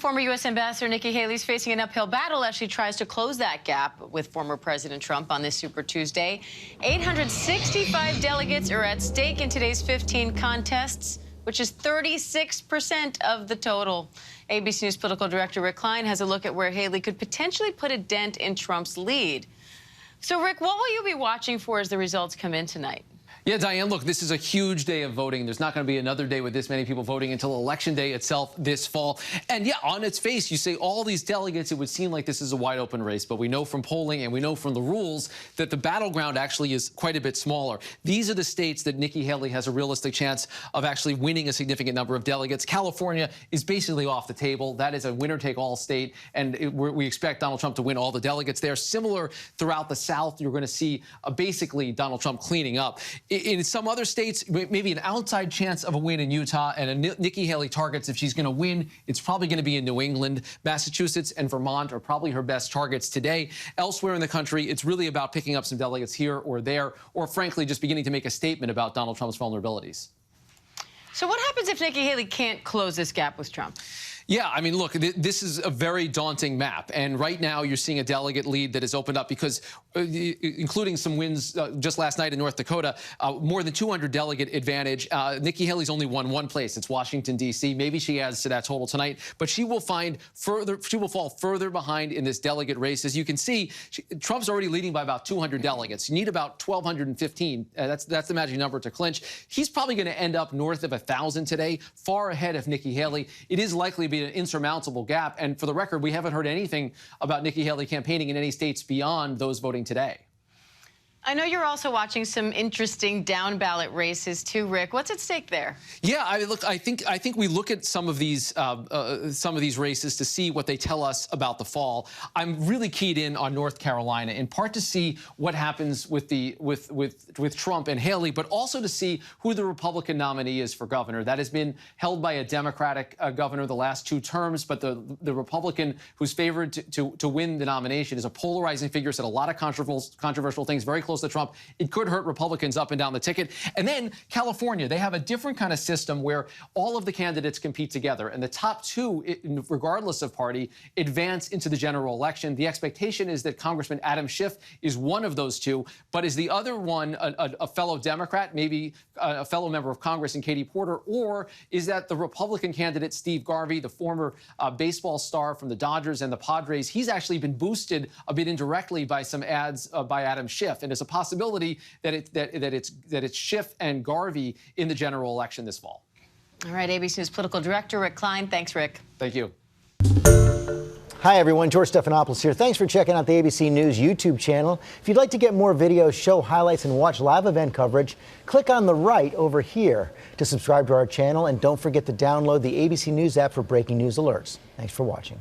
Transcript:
Former U.S. Ambassador Nikki Haley is facing an uphill battle as she tries to close that gap with former President Trump on this Super Tuesday. 865 delegates are at stake in today's 15 contests, which is 36% of the total. ABC News political director Rick Klein has a look at where Haley could potentially put a dent in Trump's lead. So, Rick, what will you be watching for as the results come in tonight? Yeah, Diane, look, this is a huge day of voting. There's not going to be another day with this many people voting until Election Day itself this fall. And yeah, on its face, you say all these delegates, it would seem like this is a wide open race. But we know from polling and we know from the rules that the battleground actually is quite a bit smaller. These are the states that Nikki Haley has a realistic chance of actually winning a significant number of delegates. California is basically off the table. That is a winner-take-all state. And we expect Donald Trump to win all the delegates there. Similar throughout the South, you're going to see basically Donald Trump cleaning up. In some other states, maybe an outside chance of a win in Utah, and Nikki Haley targets, if she's going to win, it's probably going to be in New England. Massachusetts and Vermont are probably her best targets today. Elsewhere in the country, it's really about picking up some delegates here or there, or frankly, just beginning to make a statement about Donald Trump's vulnerabilities. So what happens if Nikki Haley can't close this gap with Trump? Yeah, I mean, look, this is a very daunting map. And right now you're seeing a delegate lead that has opened up because, including some wins just last night in North Dakota, more than 200 delegate advantage. Nikki Haley's only won one place. It's Washington, D.C. Maybe she adds to that total tonight, but she will fall further behind in this delegate race. As you can see, Trump's already leading by about 200 delegates. You need about 1,215. That's the magic number to clinch. He's probably going to end up north of 1,000 today, far ahead of Nikki Haley. It is likely to be an insurmountable gap. And for the record, we haven't heard anything about Nikki Haley campaigning in any states beyond those voting today. I know you're also watching some interesting down ballot races too, Rick. What's at stake there? Yeah, I think we look at some of these races to see what they tell us about the fall. I'm really keyed in on North Carolina, in part to see what happens with Trump and Haley, but also to see who the Republican nominee is for governor. That has been held by a Democratic governor the last two terms, but the Republican who's favored to win the nomination is a polarizing figure, said a lot of controversial things, very close to Trump. It could hurt Republicans up and down the ticket. And then California, they have a different kind of system where all of the candidates compete together, and the top two, regardless of party, advance into the general election. The expectation is that Congressman Adam Schiff is one of those two, but is the other one a fellow Democrat, maybe a fellow member of Congress in Katie Porter, or is that the Republican candidate Steve Garvey, the former baseball star from the Dodgers and the Padres? He's actually been boosted a bit indirectly by some ads by Adam Schiff, and it's a possibility that it's Schiff and Garvey in the general election this fall. All right, ABC News political director Rick Klein. Thanks, Rick. Thank you. Hi, everyone. George Stephanopoulos here. Thanks for checking out the ABC News YouTube channel. If you'd like to get more videos, show highlights, and watch live event coverage, click on the right over here to subscribe to our channel. And don't forget to download the ABC News app for breaking news alerts. Thanks for watching.